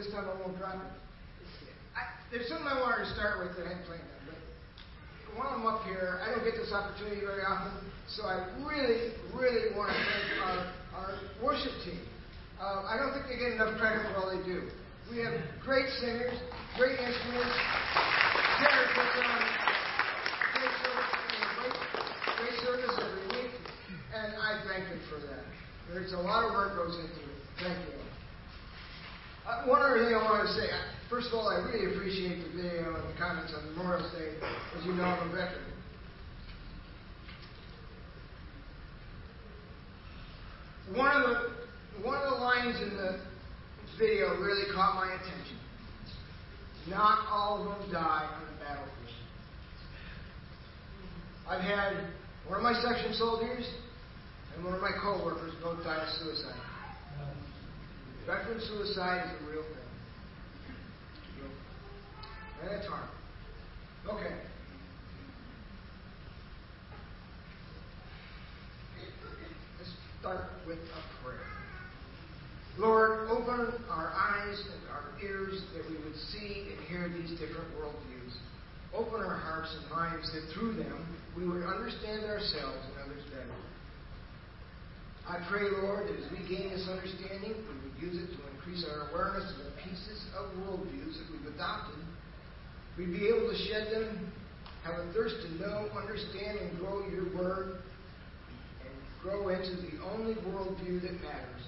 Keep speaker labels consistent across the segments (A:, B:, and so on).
A: this time I won't drop it. There's something I wanted to start with that I hadn't planned on, but while I'm up here, I don't get this opportunity very often, so I really, really want to thank our worship team. I don't think they get enough credit for all they do. We have great singers, great instruments, Terry puts on great service every week, and I thank them for that. There's a lot of work goes into it. Thank you. One other thing I want to say. First of all, I really appreciate the video and the comments on Memorial Day. As you know, I'm a veteran. One of the lines in the video really caught my attention. Not all of them die on the battlefield. I've had one of my section soldiers and one of my co-workers both die of suicide. Veteran suicide is a real thing. And it's hard. Okay. Let's start with a prayer. Lord, open our eyes and our ears that we would see and hear these different worldviews. Open our hearts and minds that through them we would understand ourselves and others better. I pray, Lord, that as we gain this understanding, we would use it to increase our awareness of the pieces of worldviews that we've adopted. We'd be able to shed them, have a thirst to know, understand, and grow your word, and grow into the only worldview that matters,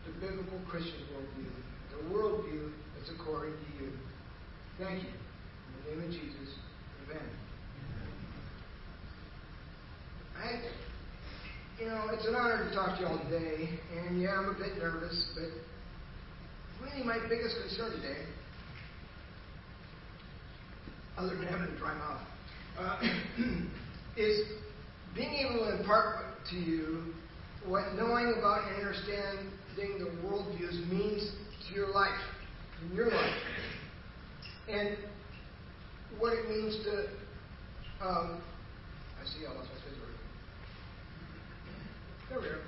A: the biblical Christian worldview, the worldview that's according to you. Thank you. In the name of Jesus, amen. It's an honor to talk to you all today, and yeah, I'm a bit nervous, but really my biggest concern today, other than having a dry mouth, is being able to impart to you what knowing about and understanding the worldviews means to your life, in your life, and what it means to, I lost my space. There we are.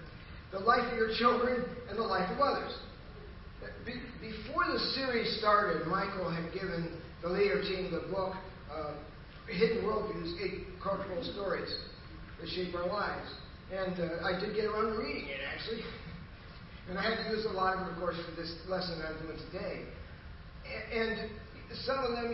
A: The life of your children and the life of others. Before the series started, Michael had given the leader team the book, Hidden Worldviews, 8 Cultural Stories that Shape Our Lives. And I did get around to reading it, actually. And I had to use a lot of it, of course, for this lesson I'm doing today. And some of them,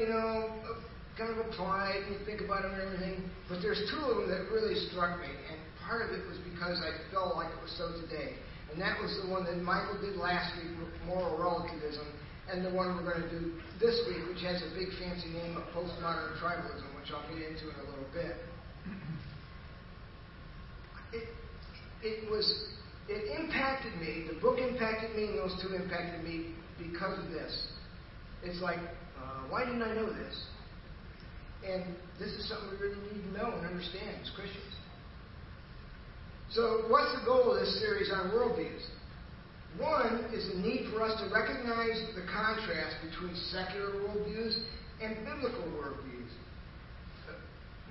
A: kind of applied, and you think about them and everything. But there's 2 of them that really struck me. And part of it was because I felt like it was so today. And that was the one that Michael did last week, Moral Relativism, and the one we're going to do this week, which has a big fancy name of Postmodern Tribalism, which I'll get into in a little bit. It impacted me, the book impacted me, and those 2 impacted me because of this. It's like, why didn't I know this? And this is something we really need to know and understand as Christians. So what's the goal of this series on worldviews? One is the need for us to recognize the contrast between secular worldviews and biblical worldviews.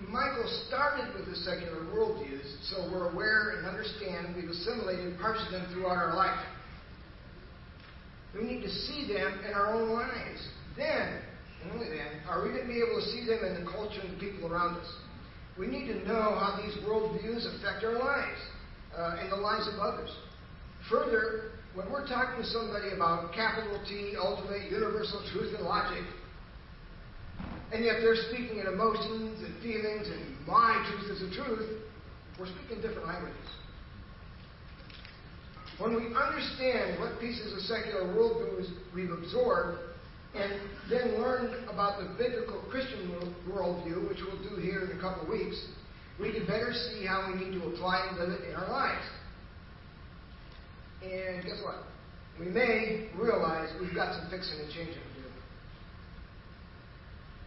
A: Michael started with the secular worldviews, so we're aware and understand we've assimilated parts of them throughout our life. We need to see them in our own lives. Then, and only then, are we going to be able to see them in the culture and the people around us. We need to know how these worldviews affect our lives and the lives of others. Further, when we're talking to somebody about capital T, ultimate, universal truth and logic, and yet they're speaking in emotions and feelings and my truth is the truth, we're speaking different languages. When we understand what pieces of secular worldviews we've absorbed, and then learn about the biblical Christian worldview, which we'll do here in a couple of weeks, we can better see how we need to apply and live it in our lives. And guess what? We may realize we've got some fixing and changing to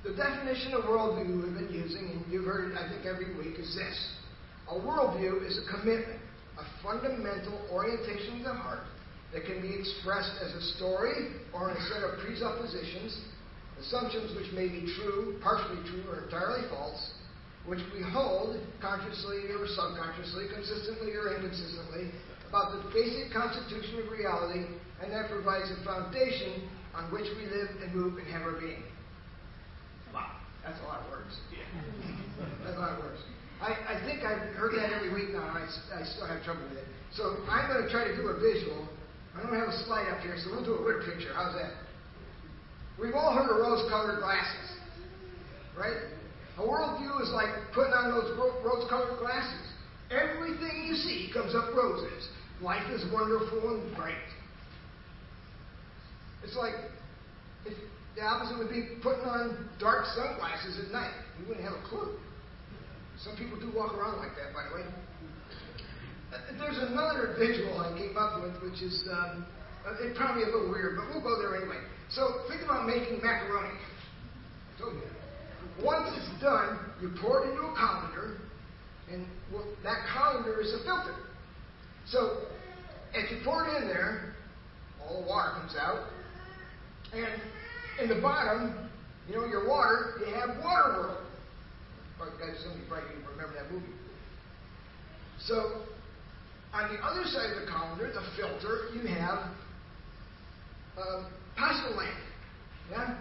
A: do. The definition of worldview we've been using, and you've heard it, I think, every week, is this. A worldview is a commitment, a fundamental orientation of the heart that can be expressed as a story or in a set of presuppositions, assumptions which may be true, partially true, or entirely false, which we hold consciously or subconsciously, consistently or inconsistently, about the basic constitution of reality and that provides a foundation on which we live and move and have our being. Wow, that's a lot of words. That's a lot of words. I think I've heard that every week now, and I still have trouble with it. So I'm going to try to do a visual. I don't have a slide up here, so we'll do a word picture. How's that? We've all heard of rose-colored glasses, right? A worldview is like putting on those rose-colored glasses. Everything you see comes up roses. Life is wonderful and bright. It's like, the opposite would be putting on dark sunglasses at night. You wouldn't have a clue. Some people do walk around like that, by the way. There's another visual I came up with, which is it's probably a little weird, but we'll go there anyway. So think about making macaroni. I told you that. Once it's done, you pour it into a colander, and that colander is a filter. So as you pour it in there, all the water comes out, and in the bottom, your water, you have water world. Somebody probably remember that movie. So on the other side of the colander, the filter, you have pasta land. Yeah?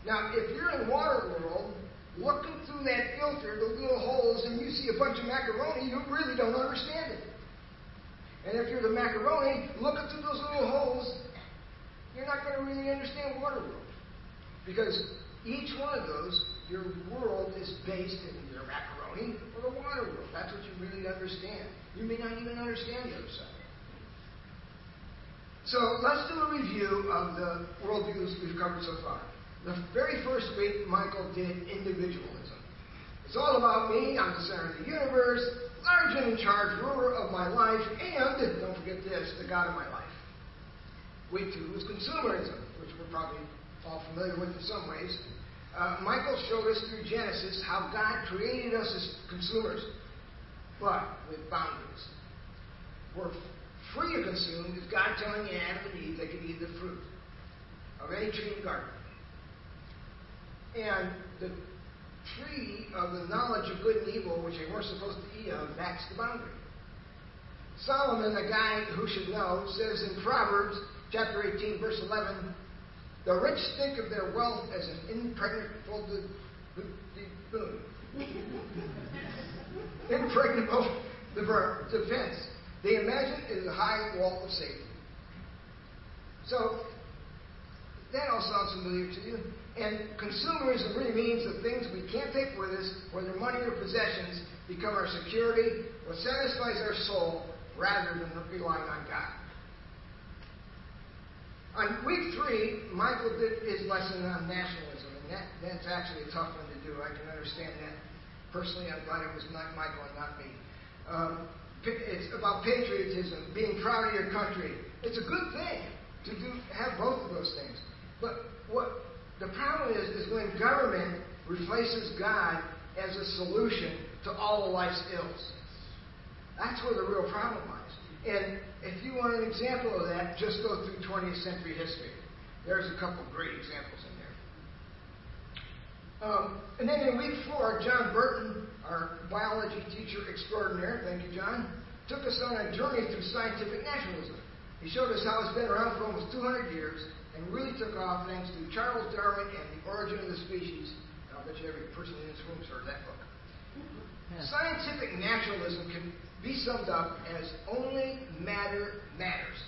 A: Now, if you're in water world, looking through that filter, those little holes, and you see a bunch of macaroni, you really don't understand it. And if you're the macaroni, looking through those little holes, you're not going to really understand water world. Because each one of those, your world is based in either macaroni or the water world. That's what you really understand. You may not even understand the other side. So let's do a review of the worldviews we've covered so far. The very first week, Michael did individualism. It's all about me. I'm the center of the universe, large and in charge, ruler of my life, and, don't forget this, the God of my life. Week 2 was consumerism, which we're probably all familiar with in some ways. Michael showed us through Genesis how God created us as consumers, but with boundaries. We're free to consume is God telling Adam and Eve they could eat the fruit of any tree in the garden. And the tree of the knowledge of good and evil, which they weren't supposed to eat of, that's the boundary. Solomon, the guy who should know, says in Proverbs chapter 18, verse 11, the rich think of their wealth as an impregnable defense. They imagine it is a high wall of safety. So, that all sounds familiar to you. And consumerism really means the things we can't take with us, whether money or possessions, become our security, what satisfies our soul, rather than relying on God. On week 3, Michael did his lesson on nationalism, and that's actually a tough one to do. I can understand that. Personally, I'm glad it was not Michael and not me. It's about patriotism, being proud of your country. It's a good thing to have both of those things. But what the problem is when government replaces God as a solution to all of life's ills. That's where the real problem lies. And if you want an example of that, just go through 20th century history. There's a couple of great examples in there. And then in week 4, John Burton, our biology teacher extraordinaire, thank you, John, took us on a journey through scientific naturalism. He showed us how it's been around for almost 200 years and really took off thanks to Charles Darwin and The Origin of the Species. And I'll bet you every person in this room has heard that book. Yeah. Scientific naturalism can be summed up as only matter matters.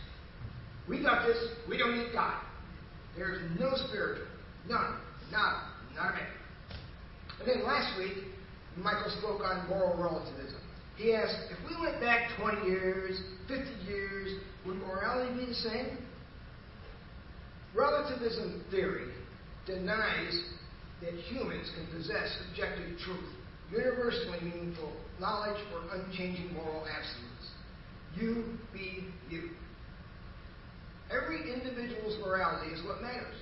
A: We got this. We don't need God. There's no spiritual. None. Not a bit. And then last week, Michael spoke on moral relativism. He asked, if we went back 20 years, 50 years, would morality be the same? Relativism theory denies that humans can possess objective truth, universally meaningful knowledge, or unchanging moral absolutes. You be you. Every individual's morality is what matters.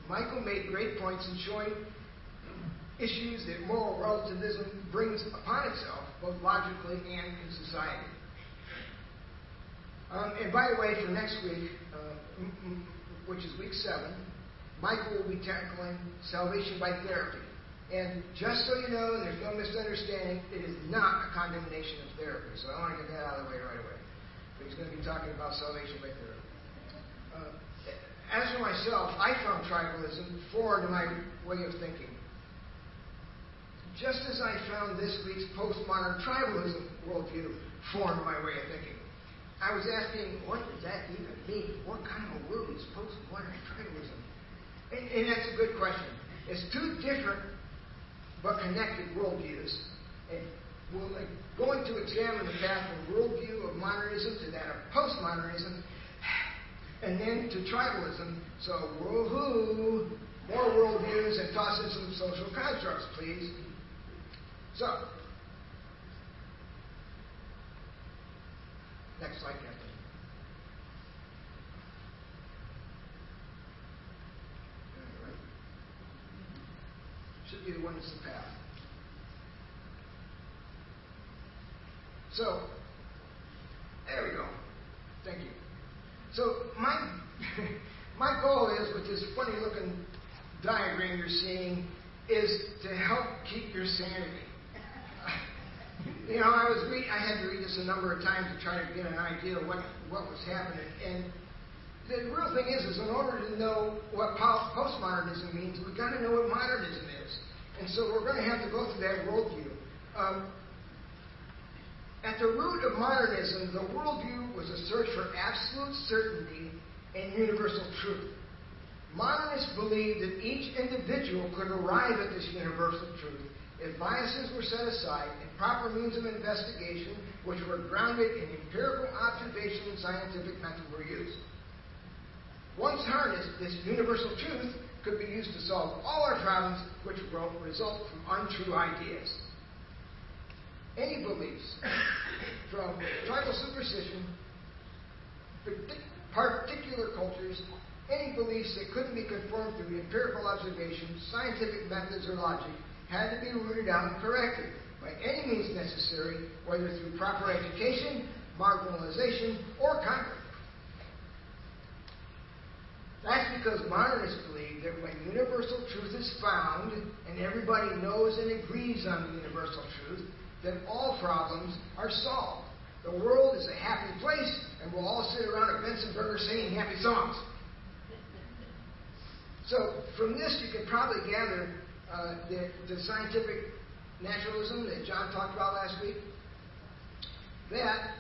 A: Michael made great points in showing issues that moral relativism brings upon itself, both logically and in society. And by the way, for next week, which is week 7, Michael will be tackling salvation by therapy. And just so you know, and there's no misunderstanding, it is not a condemnation of therapy. So I want to get that out of the way right away. But he's going to be talking about salvation by therapy. As for myself, I found tribalism foreign to my way of thinking. Just as I found this week's postmodern tribalism worldview foreign to my way of thinking. I was asking, what does that even mean? What kind of a word is postmodern tribalism? And that's a good question. It's two different but connected worldviews. And we're going to examine the path from worldview of modernism to that of postmodernism, and then to tribalism. So, woohoo! More worldviews and toss in some social constructs, please. So, next slide, Captain. All right. Should be the one that's the path. So, there we go. Thank you. So, my goal is, with this funny-looking diagram you're seeing, is to help keep your sanity. I had to read this a number of times to try to get an idea of what was happening. And the real thing is in order to know what postmodernism means, we've got to know what modernism is. And so we're going to have to go through that worldview. At the root of modernism, the worldview was a search for absolute certainty and universal truth. Modernists believed that each individual could arrive at this universal truth if biases were set aside and proper means of investigation, which were grounded in empirical observation and scientific methods, were used. Once harnessed, this universal truth could be used to solve all our problems, which result from untrue ideas. Any beliefs, from tribal superstition, particular cultures, any beliefs that couldn't be confirmed through empirical observation, scientific methods, or logic, had to be rooted out and corrected by any means necessary, whether through proper education, marginalization, or conflict. That's because modernists believe that when universal truth is found, and everybody knows and agrees on the universal truth, then all problems are solved. The world is a happy place, and we'll all sit around a Benson burger singing happy songs. So from this, you can probably gather the scientific naturalism that John talked about last week. That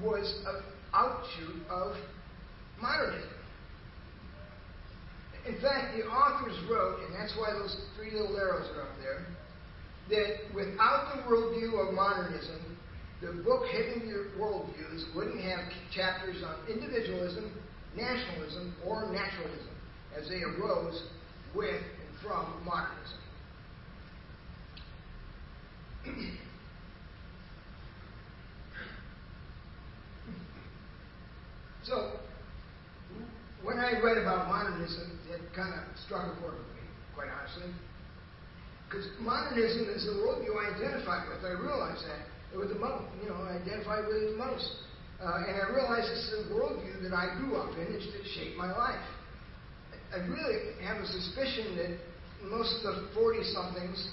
A: was an outshoot of modernism. In fact, the authors wrote, and that's why those three little arrows are up there, that without the worldview of modernism, the book Hidden Worldviews wouldn't have chapters on individualism, nationalism, or naturalism as they arose with and from modernism. So, when I read about modernism, it kind of struck a chord with me, quite honestly. Because modernism is the worldview I identify with. I realize that with the most, I identify with it the most. And I realize this is a worldview that I grew up in. It's that shaped my life. I really have a suspicion that most of the 40-somethings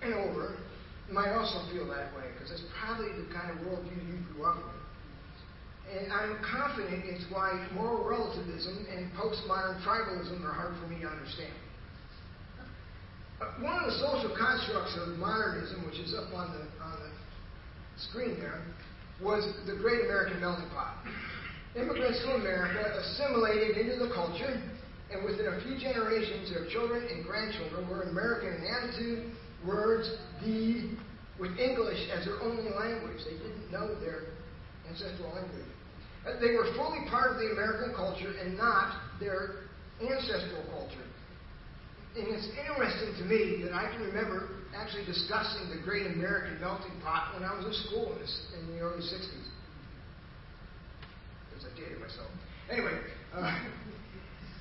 A: and over might also feel that way, because it's probably the kind of worldview you grew up with. And I'm confident it's why moral relativism and postmodern tribalism are hard for me to understand. One of the social constructs of modernism, which is up on the screen there, was the Great American Melting Pot. Immigrants to America assimilated into the culture, and within a few generations, their children and grandchildren were American in attitude, words, deed, with English as their only language. They didn't know their ancestral language. They were fully part of the American culture and not their ancestral culture. And it's interesting to me that I can remember actually discussing the Great American Melting Pot when I was in school in the early 60s. Because I dated myself. Anyway,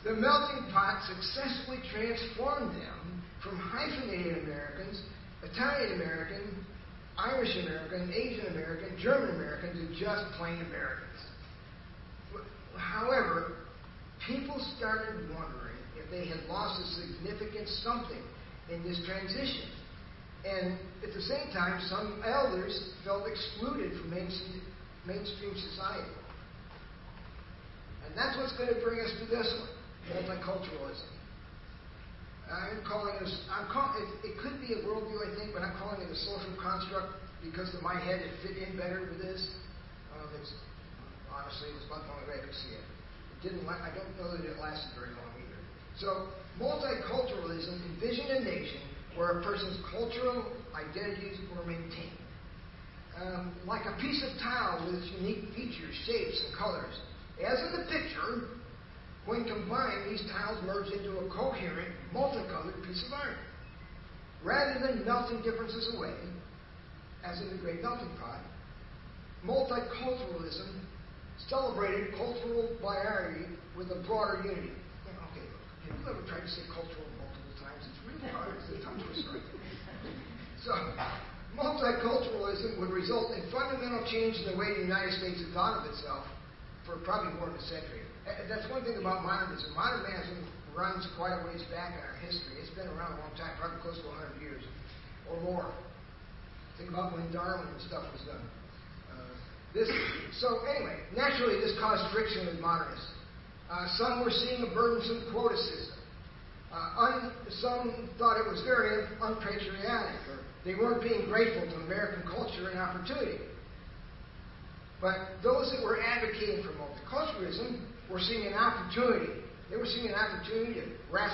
A: the melting pot successfully transformed them from hyphenated Americans, Italian American, Irish American, Asian American, German American, to just plain Americans. However, people started wondering if they had lost a significant something in this transition. And at the same time, some elders felt excluded from mainstream society. And And that's what's going to bring us to this one, multiculturalism. I'm calling it, it could be a worldview, I think, but I'm calling it a social construct because in my head it fit in better with this. Honestly, it was about the only way I could see it. I don't know that it lasted very long either. So, multiculturalism envisioned a nation where a person's cultural identities were maintained. Like a piece of tile with its unique features, shapes, and colors. As in the picture, when combined, these tiles merge into a coherent, multicolored piece of art. Rather than melting differences away, as in the great melting pot, multiculturalism celebrated cultural plurality with a broader unity. Okay, have you ever tried to say cultural multiple times? It's really hard. It's a tongue twister. So, multiculturalism would result in fundamental change in the way the United States had thought of itself for probably more than a century. That's one thing about modernism. Modernism runs quite a ways back in our history. It's been around a long time, probably close to 100 years or more. Think about when Darwin and stuff was done. So anyway, naturally this caused friction with modernists. Some were seeing a burdensome quota system. Some thought it was very unpatriotic, or they weren't being grateful to American culture and opportunity. But those that were advocating for multiculturalism were seeing an opportunity. They were seeing an opportunity to right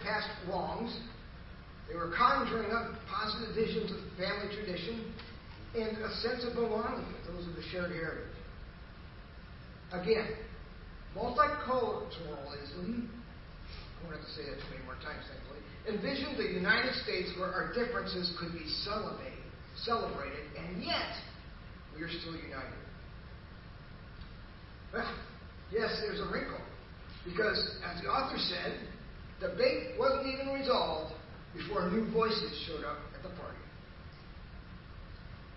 A: past wrongs. They were conjuring up positive visions of family tradition and a sense of belonging with those of the shared heritage. Again, multiculturalism, I won't have to say that too many more times, thankfully, envisioned the United States where our differences could be celebrated, and yet we are still united. Well, yes, there's a wrinkle, because as the author said, debate wasn't even resolved before new voices showed up at the party.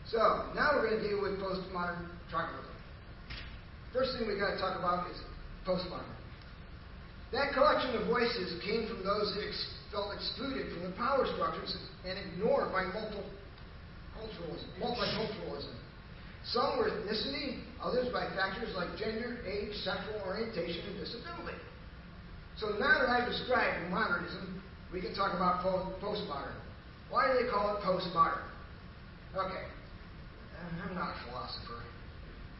A: So, now we're going to deal with postmodern tribalism. First thing we've got to talk about is postmodern. That collection of voices came from those that felt excluded from the power structures and ignored by multiculturalism. Some were ethnicity, others by factors like gender, age, sexual orientation, and disability. So now that I've described modernism, we can talk about postmodern. Why do they call it postmodern? Okay. I'm not a philosopher,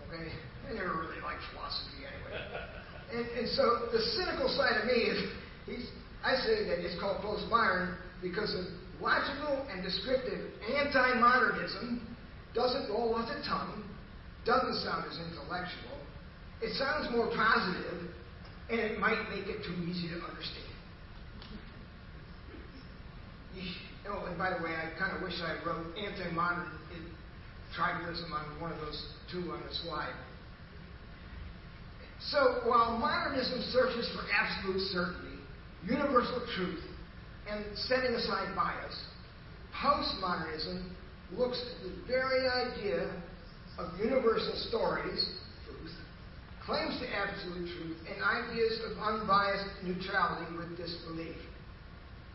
A: okay? I never really liked philosophy anyway. And so the cynical side of me is, I say that it's called postmodern because of logical and descriptive anti-modernism doesn't roll off the tongue, doesn't sound as intellectual, it sounds more positive, and it might make it too easy to understand. Oh, and by the way, I kind of wish I wrote anti-modern tribalism on one of those two on the slide. So, while modernism searches for absolute certainty, universal truth, and setting aside bias, postmodernism looks at the very idea of universal stories, truth, claims to absolute truth, and ideas of unbiased neutrality with disbelief.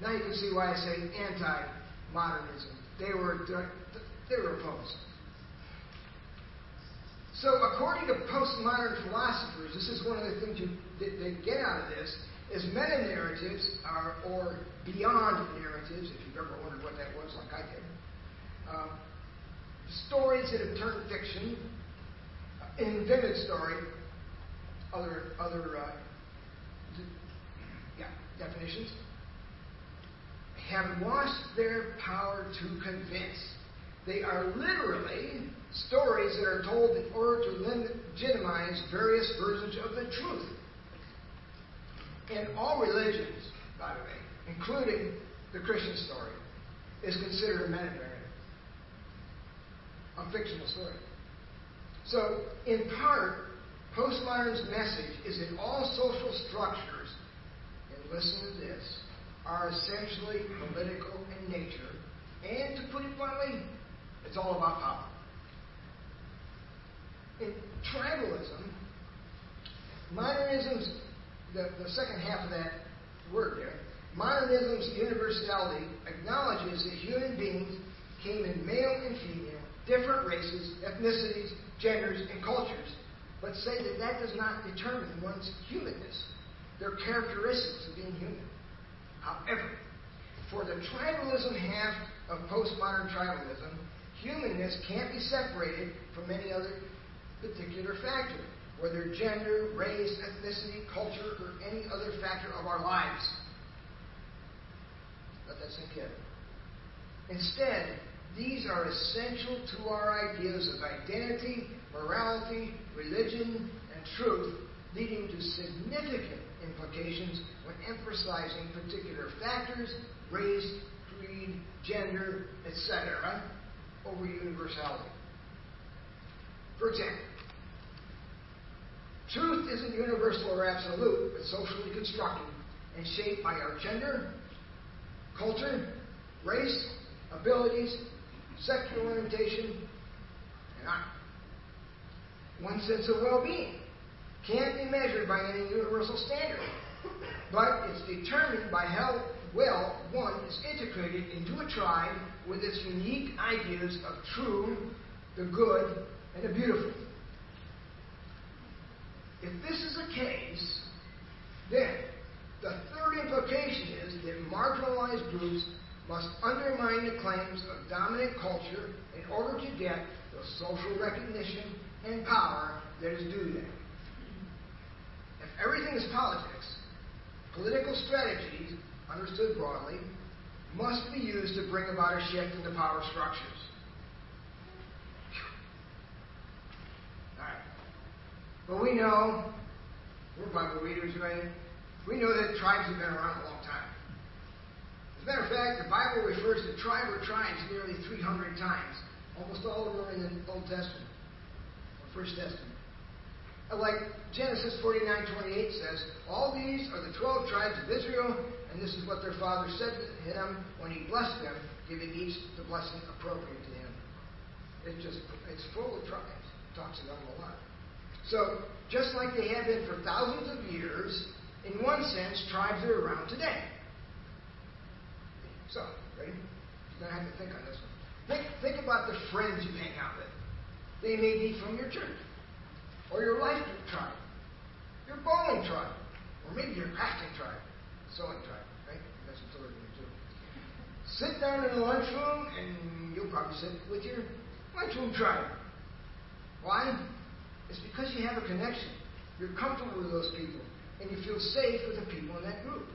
A: Now you can see why I say anti-modernism. They were opposed. So, according to postmodern philosophers, this is one of the things that they get out of this, is meta-narratives or beyond narratives, if you've ever wondered what that was, like I did. Stories that have turned fiction, invented story, other definitions, have lost their power to convince. They are literally stories that are told in order to legitimize various versions of the truth. And all religions, by the way, including the Christian story, is considered a meta-narrative, a fictional story. So, in part, postmodern's message is that all social structures, and listen to this, are essentially political in nature, and to put it bluntly, it's all about power. In tribalism, modernism's, the second half of that word there, modernism's universality acknowledges that human beings came in male and female, different races, ethnicities, genders, and cultures, but say that that does not determine one's humanness. They're characteristics of being human. However, for the tribalism half of postmodern tribalism, humanness can't be separated from any other particular factor, whether gender, race, ethnicity, culture, or any other factor of our lives. Let that sink in. Instead, these are essential to our ideas of identity, morality, religion, and truth, leading to significant implications when emphasizing particular factors, race, creed, gender, etc., over universality. For example, truth isn't universal or absolute, but socially constructed and shaped by our gender, culture, race, abilities, sexual orientation, and on. One sense of well-being can't be measured by any universal standard, but it's determined by how well one is integrated into a tribe with its unique ideas of true, the good, and the beautiful. If this is the case, then the third implication is that marginalized groups must undermine the claims of dominant culture in order to get the social recognition and power that is due them. If everything is politics, political strategies, understood broadly, must be used to bring about a shift in the power structures. All right. But we know, we're Bible readers, right? We know that tribes have been around a long time. As a matter of fact, the Bible refers to tribe or tribes nearly 300 times. Almost all of them are in the Old Testament, or First Testament. Like Genesis 49:28 says, all these are the 12 tribes of Israel, and this is what their father said to him when he blessed them, giving each the blessing appropriate to him. It's full of tribes. It talks about them a lot. So, just like they have been for thousands of years, in one sense, tribes are around today. So, ready? You're going to have to think on this one. Think about the friends you hang out with. They may be from your church, or your life group tribe, your bowling tribe, or maybe your crafting tribe, sewing tribe, right? That's what we're going to do. Sit down in the lunchroom, and you'll probably sit with your lunchroom tribe. Why? It's because you have a connection. You're comfortable with those people, and you feel safe with the people in that group.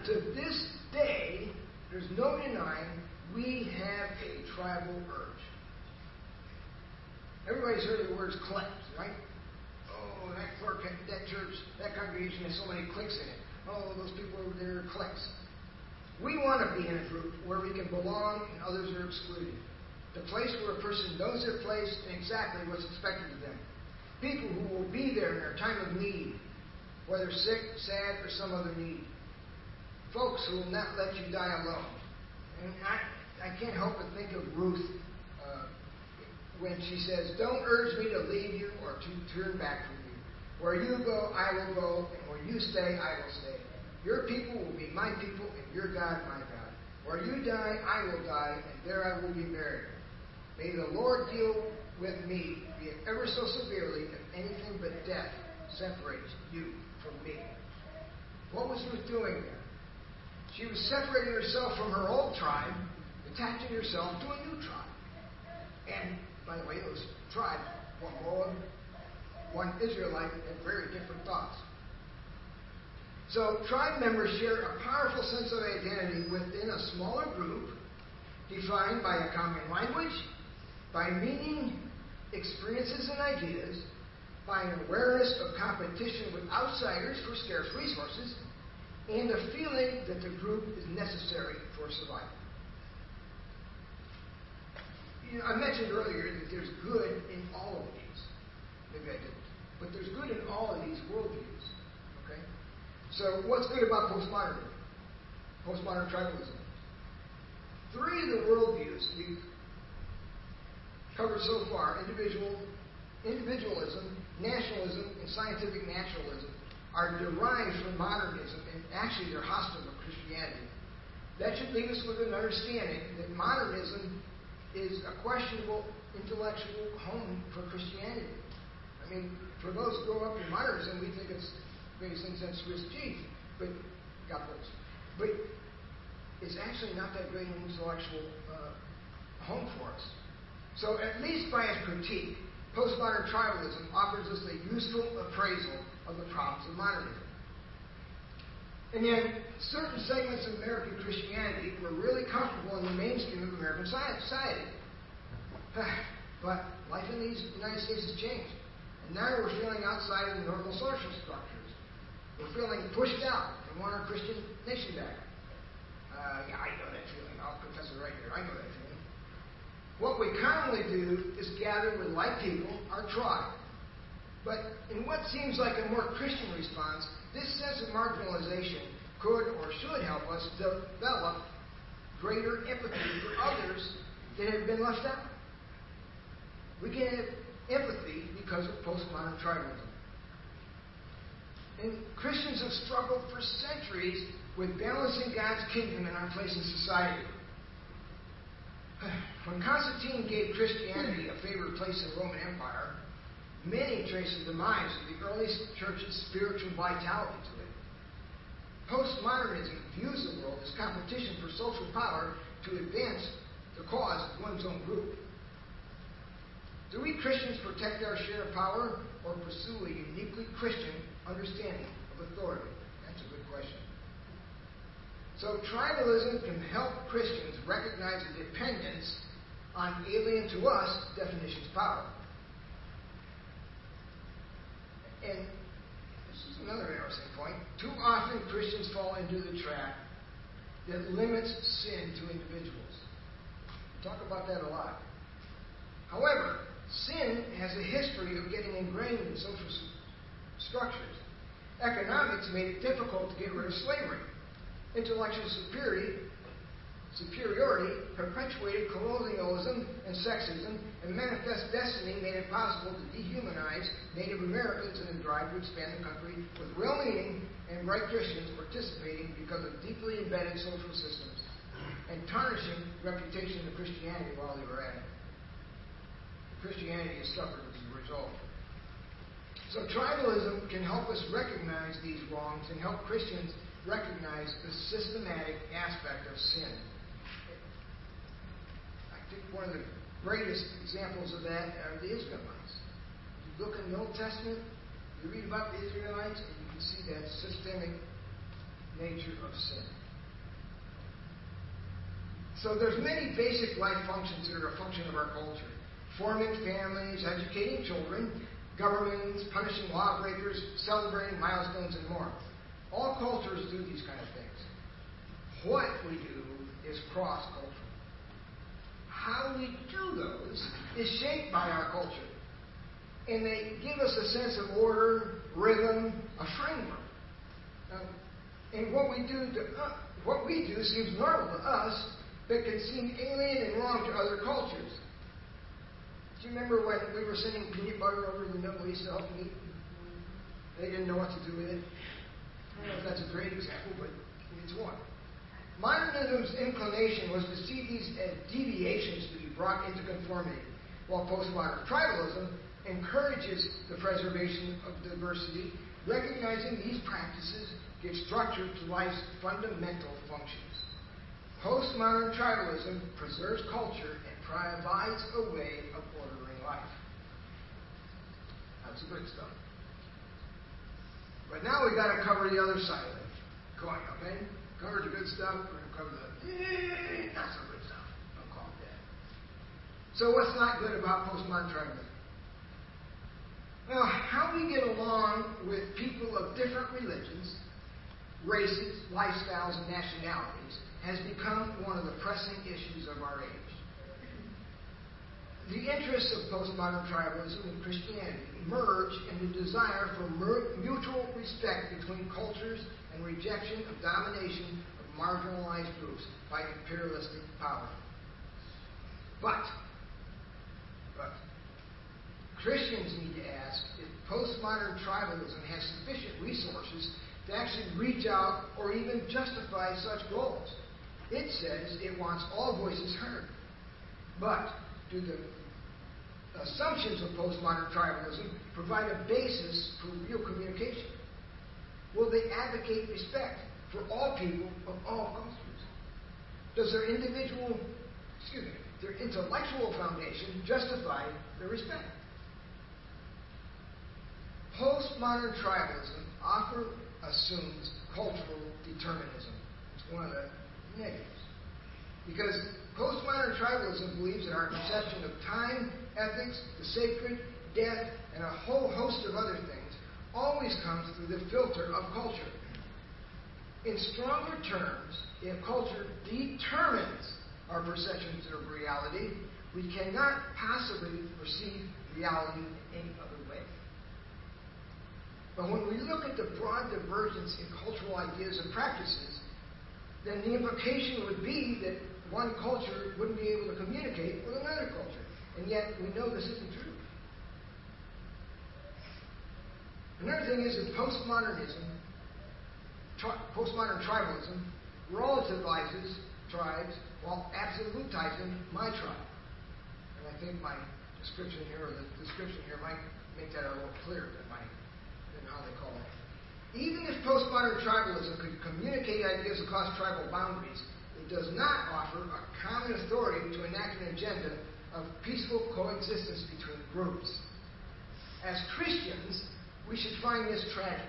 A: To this day, there's no denying we have a tribal urge. Everybody's heard of the words cliques, right? Oh, that church, that congregation has so many cliques in it. Oh, those people over there are cliques. We want to be in a group where we can belong and others are excluded. The place where a person knows their place and exactly what's expected of them. People who will be there in their time of need, whether sick, sad, or some other need. Folks who will not let you die alone. And I can't help but think of Ruth when she says, don't urge me to leave you or to turn back from you. Where you go, I will go, and where you stay, I will stay. Your people will be my people, and your God, my God. Where you die, I will die, and there I will be buried. May the Lord deal with me, be it ever so severely, if anything but death separates you from me. What was Ruth doing there? She was separating herself from her old tribe, attaching herself to a new tribe. And, by the way, those tribes, one Moab, one Israelite, had very different thoughts. So, tribe members share a powerful sense of identity within a smaller group, defined by a common language, by meaning, experiences, and ideas, by an awareness of competition with outsiders for scarce resources, and a feeling that the group is necessary for survival. I mentioned earlier that there's good in all of these. Maybe I didn't. But there's good in all of these worldviews. Okay? So what's good about postmodernism? Postmodern tribalism. Three of the worldviews we've covered so far, individualism, nationalism, and scientific naturalism, are derived from modernism, and actually they're hostile to Christianity. That should leave us with an understanding that modernism is a questionable intellectual home for Christianity. I mean, for those who grow up in modernism, we think it's the greatest thing since Swiss cheese, but got those. But it's actually not that great an intellectual home for us. So at least by its critique, postmodern tribalism offers us a useful appraisal of the problems of modernism. And yet, certain segments of American Christianity were really comfortable in the mainstream of American society. But life in the United States has changed. And now we're feeling outside of the normal social structures. We're feeling pushed out and want our Christian nation back. Yeah, I know that feeling. I'll confess it right here. I know that feeling. What we commonly do is gather with like people, our tribe. But in what seems like a more Christian response, this sense of marginalization could or should help us develop greater empathy for others that have been left out. We can have empathy because of postmodern tribalism. And Christians have struggled for centuries with balancing God's kingdom and our place in society. When Constantine gave Christianity a favored place in the Roman Empire, many traced the demise of the early church's spiritual vitality to it. Postmodernism views the world as competition for social power to advance the cause of one's own group. Do we Christians protect our share of power or pursue a uniquely Christian understanding of authority? That's a good question. So tribalism can help Christians recognize a dependence on alien to us definitions of power. And this is another interesting point. Too often Christians fall into the trap that limits sin to individuals. We talk about that a lot. However, sin has a history of getting ingrained in social structures. Economics made it difficult to get rid of slavery. Intellectual superiority perpetuated colonialism and sexism, and manifest destiny made it possible to dehumanize Native Americans in a drive to expand the country with real meaning and right Christians participating because of deeply embedded social systems and tarnishing the reputation of Christianity while they were at it. Christianity has suffered as a result. So tribalism can help us recognize these wrongs and help Christians recognize the systematic aspect of sin. I think one of the greatest examples of that are the Israelites. You look in the Old Testament, you read about the Israelites, and you can see that systemic nature of sin. So there's many basic life functions that are a function of our culture. Forming families, educating children, governments, punishing lawbreakers, celebrating milestones, and more. All cultures do these kind of things. What we do is cross-cultural. How we do those is shaped by our culture. And they give us a sense of order, rhythm, a framework. And what we do seems normal to us, but can seem alien and wrong to other cultures. Do you remember when we were sending peanut butter over to the Middle East to help them eat? They didn't know what to do with it. I don't know if that's a great example, but it's one. Modernism's inclination was to see these as deviations to be brought into conformity, while postmodern tribalism encourages the preservation of diversity, recognizing these practices give structure to life's fundamental functions. Postmodern tribalism preserves culture and provides a way of ordering life. That's the good stuff. But now we've got to cover the other side of the coin, okay? Cover the good stuff, we're going to cover the not so good stuff. Don't call it that. So what's not good about postmodern tribalism? Well, how we get along with people of different religions, races, lifestyles, and nationalities has become one of the pressing issues of our age. The interests of postmodern tribalism and Christianity merge in the desire for mutual respect between cultures and rejection of domination of marginalized groups by imperialistic power. But Christians need to ask if postmodern tribalism has sufficient resources to actually reach out or even justify such goals. It says it wants all voices heard. But do the assumptions of postmodern tribalism provide a basis for real communication? Will they advocate respect for all people of all cultures? Does their intellectual foundation justify their respect? Postmodern tribalism often assumes cultural determinism. It's one of the negatives. Because postmodern tribalism believes that our perception of time, ethics, the sacred, death, and a whole host of other things always comes through the filter of culture. In stronger terms, if culture determines our perceptions of reality, we cannot possibly perceive reality in any other way. But when we look at the broad divergence in cultural ideas and practices, then the implication would be that one culture wouldn't be able to communicate with another culture. And yet, we know this isn't true. Another thing is that postmodern tribalism relativizes tribes while absolutizing my tribe. And I think my description here, or the description here, might make that a little clearer than how they call it. Even if postmodern tribalism could communicate ideas across tribal boundaries, it does not offer a common authority to enact an agenda of peaceful coexistence between groups. As Christians, we should find this tragic,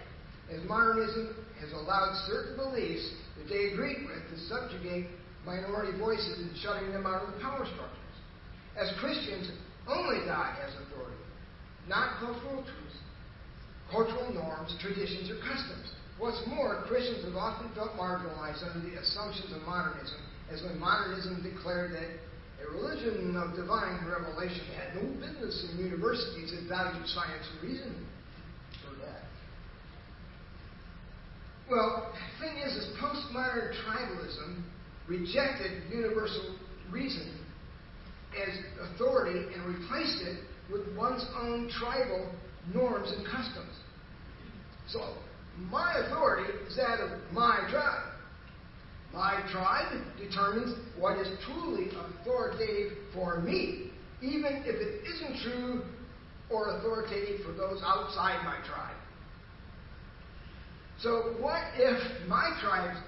A: as modernism has allowed certain beliefs that they agree with to subjugate minority voices and shutting them out of the power structures. As Christians, only God has authority, not cultural truths, cultural norms, traditions, or customs. What's more, Christians have often felt marginalized under the assumptions of modernism, as when modernism declared that a religion of divine revelation had no business in universities that valued science and reason. For that. Well, the thing is postmodern tribalism rejected universal reason as authority and replaced it with one's own tribal norms and customs. So, my authority is that of my tribe. My tribe determines what is truly authoritative for me, even if it isn't true or authoritative for those outside my tribe. So what if my tribe's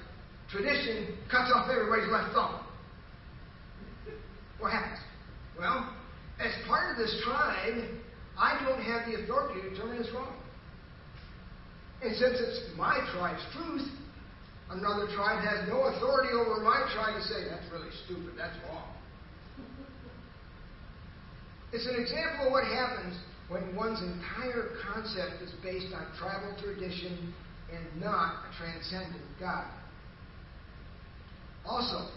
A: tradition cuts off everybody's left thumb? What happens? Well, as part of this tribe, I don't have the authority to determine it's wrong. And since it's my tribe's truth, another tribe has no authority over my tribe to say, that's really stupid, that's wrong. It's an example of what happens when one's entire concept is based on tribal tradition and not a transcendent God. Also,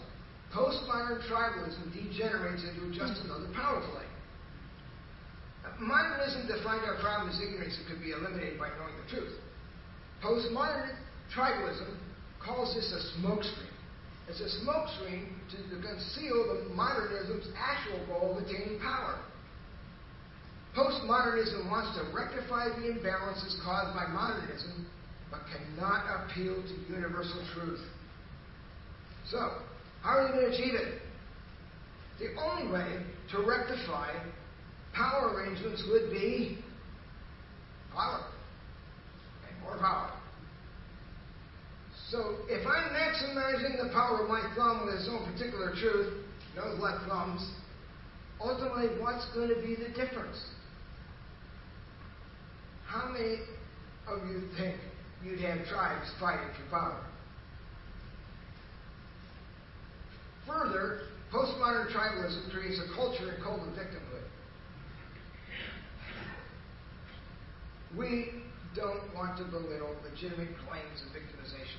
A: postmodern tribalism degenerates into just another power play. Modernism defined our problem as ignorance that could be eliminated by knowing the truth. Postmodern tribalism calls this a smokescreen. It's a smokescreen to conceal the modernism's actual goal of attaining power. Postmodernism wants to rectify the imbalances caused by modernism, but cannot appeal to universal truth. So, how are they going to achieve it? The only way to rectify power arrangements would be power. And more power. So, if I'm maximizing the power of my thumb with its own particular truth, no left thumbs, ultimately, what's going to be the difference? How many of you think you'd have tribes fighting for power? Further, postmodern tribalism creates a culture and cult of victimhood. We don't want to belittle legitimate claims of victimization.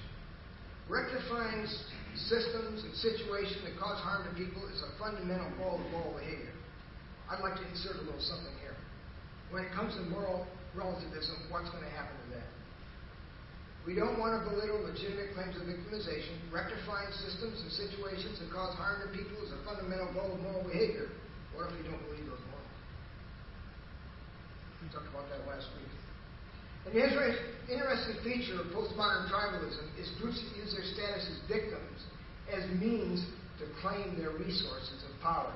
A: Rectifying systems and situations that cause harm to people is a fundamental goal of moral behavior. I'd like to insert a little something here. When it comes to moral relativism, what's going to happen to that? We don't want to belittle legitimate claims of victimization. Rectifying systems and situations that cause harm to people is a fundamental goal of moral behavior. What if we don't believe those morals? We talked about that last week. An interesting feature of postmodern tribalism is groups that use their status as victims as means to claim their resources of power.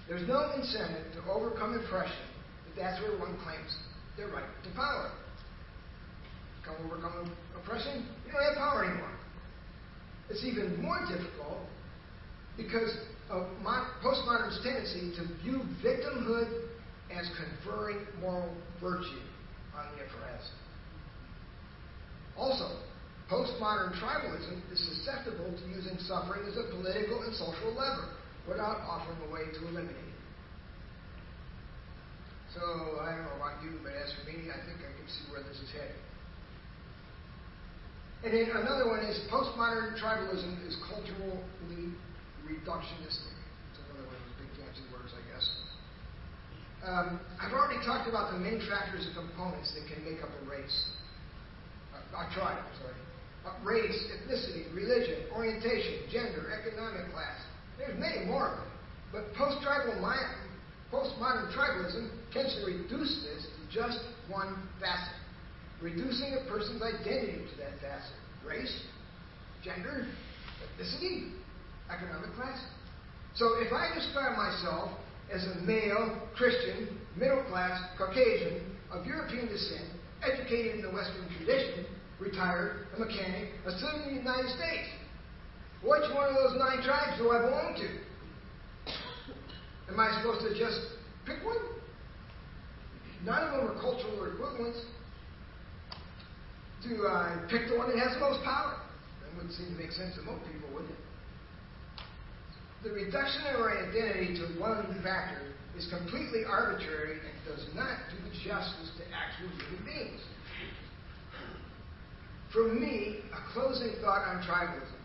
A: There's no incentive to overcome oppression if that's where one claims their right to power. Can't overcome oppression, you don't have power anymore. It's even more difficult because of postmodern's tendency to view victimhood as conferring moral virtue on the oppressed. Also, postmodern tribalism is susceptible to using suffering as a political and social lever without offering a way to eliminate it. So, I don't know about you, but as for me, I think I can see where this is headed. And then another one is postmodern tribalism is culturally reductionistic. It's another one of those big fancy words, I guess. I've already talked about the main factors and components that can make up a race. A tribe, sorry. Race, ethnicity, religion, orientation, gender, economic class. There's many more of them. But postmodern tribalism tends to reduce this to just one facet. Reducing a person's identity to that facet. Race, gender, ethnicity, economic class. So if I describe myself as a male, Christian, middle class, Caucasian, of European descent, educated in the Western tradition, retired, a mechanic, a citizen of the United States, which one of those 9 tribes do I belong to? Am I supposed to just pick one? None of them are cultural equivalents. Do I pick the one that has the most power? That wouldn't seem to make sense to most people, would it? The reduction of our identity to one factor is completely arbitrary and does not do justice to actual human beings. For me, a closing thought on tribalism.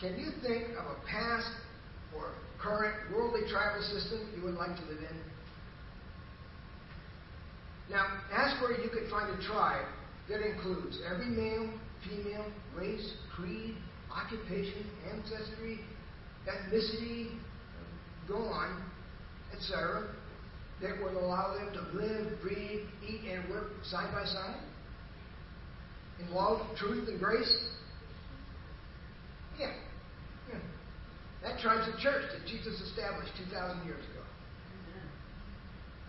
A: Can you think of a past or current worldly tribal system you would like to live in? Now, ask where you could find a tribe that includes every male, female, race, creed, occupation, ancestry, ethnicity, go on, etc., that would allow them to live, breathe, eat, and work side by side in love, truth, and grace? Yeah. That tribe's a church that Jesus established 2,000 years ago.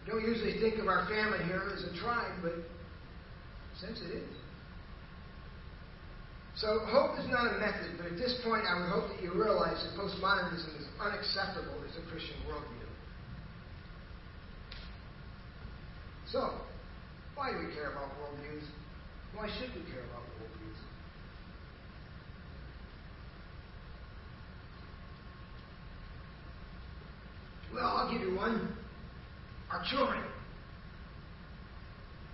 A: We don't usually think of our family here as a tribe, but since it is. So hope is not a method, but at this point I would hope that you realize that postmodernism is unacceptable as a Christian worldview. So, why do we care about worldviews? Why should we care about worldviews? Well, I'll give you one. Our children.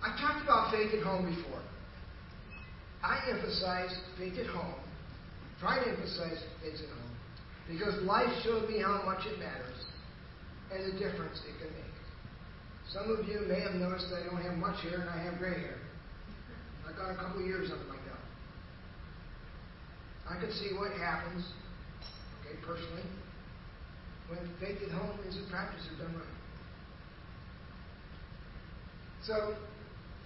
A: I've talked about faith at home before. I emphasize faith at home, try to emphasize faith at home, because life showed me how much it matters and the difference it can make. Some of you may have noticed that I don't have much hair and I have gray hair. I've got a couple of years under my belt. I can see what happens, personally, when faith at home is a practice or done right. So,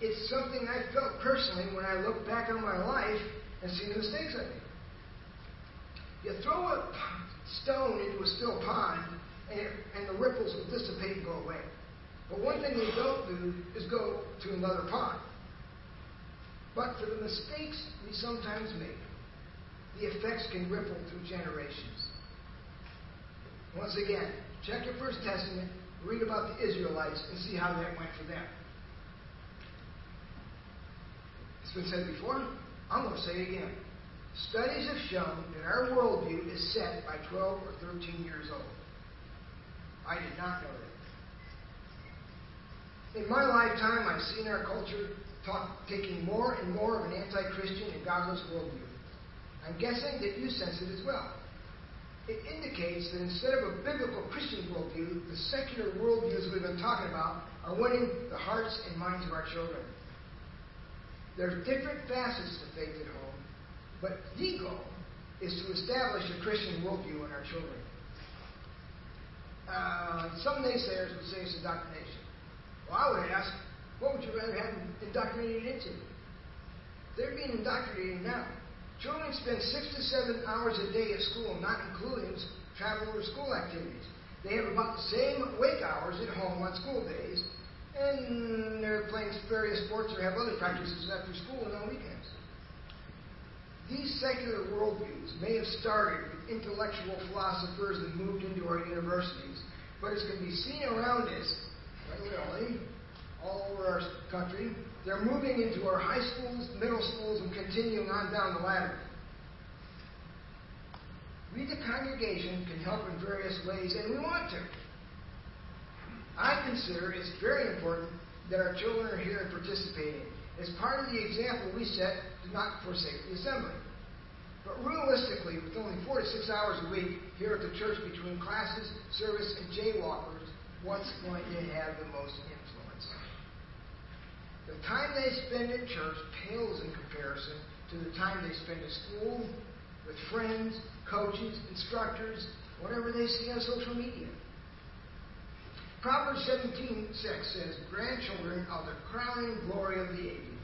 A: it's something I felt personally when I look back on my life and see the mistakes I made. You throw a stone into a still pond, and the ripples will dissipate and go away. But one thing they don't do is go to another pond. But for the mistakes we sometimes make, the effects can ripple through generations. Once again, check your First Testament, read about the Israelites, and see how that went for them. It's been said before, I'm going to say it again. Studies have shown that our worldview is set by 12 or 13 years old. I did not know that. In my lifetime, I've seen our culture taking more and more of an anti-Christian and godless worldview. I'm guessing that you sense it as well. It indicates that instead of a biblical Christian worldview, the secular worldviews we've been talking about are winning the hearts and minds of our children. There are different facets to faith at home, but the goal is to establish a Christian worldview in our children. Some naysayers would say it's indoctrination. Well, I would ask, what would you rather have indoctrinated into? They're being indoctrinated now. Children spend 6 to 7 hours a day at school, not including travel or school activities. They have about the same wake hours at home on school days, and they're playing various sports or have other practices after school and on weekends. These secular worldviews may have started with intellectual philosophers and moved into our universities, but as can be seen around us, literally, all over our country, they're moving into our high schools, middle schools, and continuing on down the ladder. We, the congregation, can help in various ways, and we want to. I consider it's very important that our children are here and participating. As part of the example we set, do not forsake the assembly. But realistically, with only 4 to 6 hours a week here at the church between classes, service, and jaywalkers, what's going to have the most influence? The time they spend at church pales in comparison to the time they spend at school, with friends, coaches, instructors, whatever they see on social media. Proverbs 17:6 says, grandchildren are the crowning glory of the aged.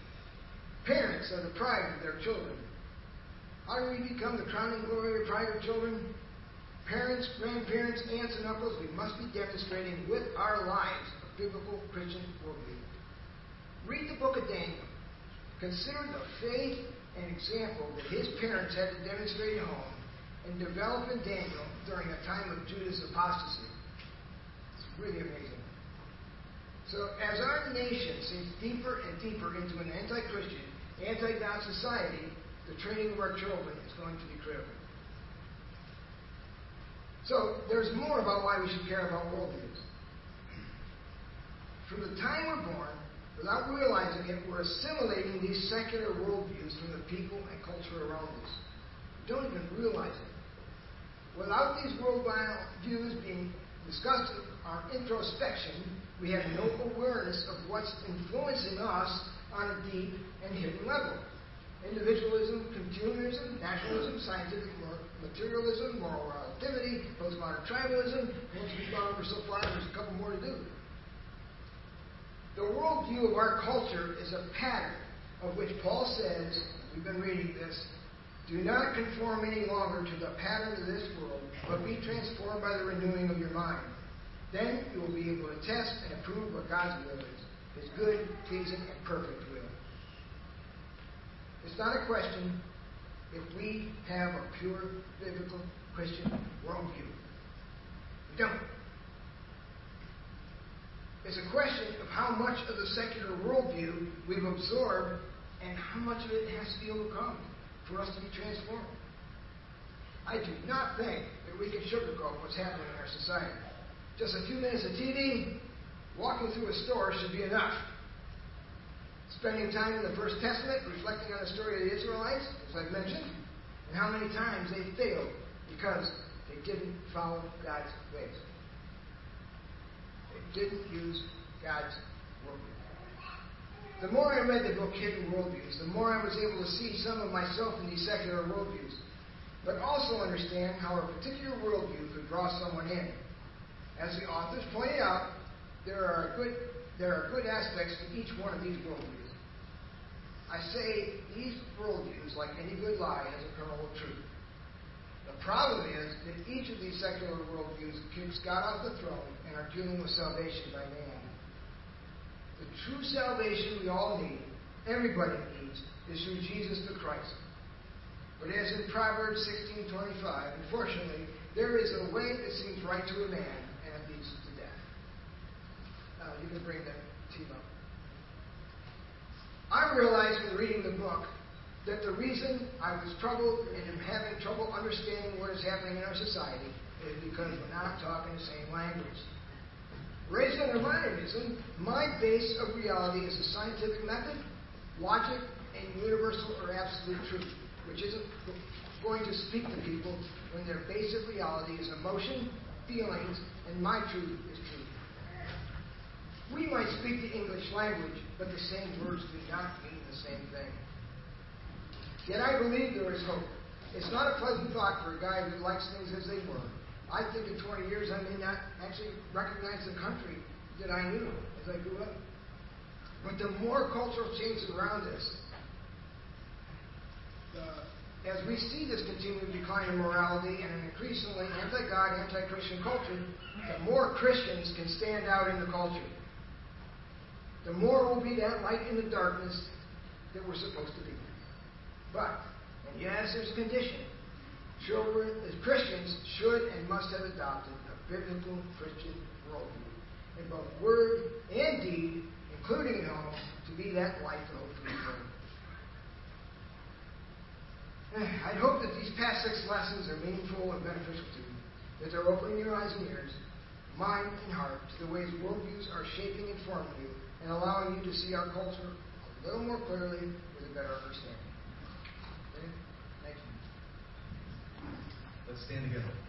A: Parents are the pride of their children. How do we become the crowning glory or pride of children? Parents, grandparents, aunts, and uncles, we must be demonstrating with our lives a biblical Christian worldview. Read the book of Daniel. Consider the faith and example that his parents had to demonstrate at home and develop in Daniel during a time of Judah's apostasy. It's really amazing. So as our nation sinks deeper and deeper into an anti-Christian, anti-God society, the training of our children is going to be critical. So there's more about why we should care about worldviews. From the time we're born, without realizing it, we're assimilating these secular worldviews from the people and culture around us. We don't even realize it. Without these worldviews being discussed in our introspection, we have no awareness of what's influencing us on a deep and hidden level. Individualism, consumerism, nationalism, scientific materialism, moral relativity, postmodern tribalism. Once we've gone over so far, there's a couple more to do. The worldview of our culture is a pattern of which Paul says, we've been reading this, do not conform any longer to the pattern of this world, but be transformed by the renewing of your mind. Then you will be able to test and approve what God's will is, his good, pleasing, and perfect will. It's not a question if we have a pure biblical Christian worldview. We don't. It's a question of how much of the secular worldview we've absorbed and how much of it has to be overcome for us to be transformed. I do not think that we can sugarcoat what's happening in our society. Just a few minutes of TV, walking through a store should be enough. Spending time in the First Testament, reflecting on the story of the Israelites, as I've mentioned, and how many times they failed because they didn't follow God's ways. They didn't use God's worldview. The more I read the book Hidden Worldviews, the more I was able to see some of myself in these secular worldviews, but also understand how a particular worldview could draw someone in. As the authors pointed out, there are good aspects to each one of these worldviews. I say these worldviews, like any good lie, has a kernel of truth. The problem is that each of these secular worldviews kicks God off the throne and are dealing with salvation by man. The true salvation we all need, everybody needs, is through Jesus the Christ. But as in Proverbs 16:25, unfortunately, there is a way that seems right to a man, and it leads to death. Now, you can bring that team up. I realized in reading the book that the reason I was troubled and am having trouble understanding what is happening in our society is because we're not talking the same language. Raised under Modernism, my base of reality is a scientific method, logic, and universal or absolute truth, which isn't going to speak to people when their base of reality is emotion, feelings, and my truth is truth. We might speak the English language, but the same words do not mean the same thing. Yet I believe there is hope. It's not a pleasant thought for a guy who likes things as they were. I think in 20 years I may not actually recognize the country that I knew as I grew up. But the more cultural changes around us, the as we see this continued decline in morality and an increasingly anti-God, anti-Christian culture, the more Christians can stand out in the culture. The more we'll be that light in the darkness that we're supposed to be. But, and yes, there's a condition. Children, as Christians, should and must have adopted a biblical Christian worldview in both word and deed, including at home, to be that light to hope for the world. I hope that these past 6 lessons are meaningful and beneficial to you, that they're opening your eyes and ears, mind and heart to the ways worldviews are shaping and forming you and allowing you to see our culture a little more clearly with a better understanding. Okay? Thank you.
B: Let's stand together.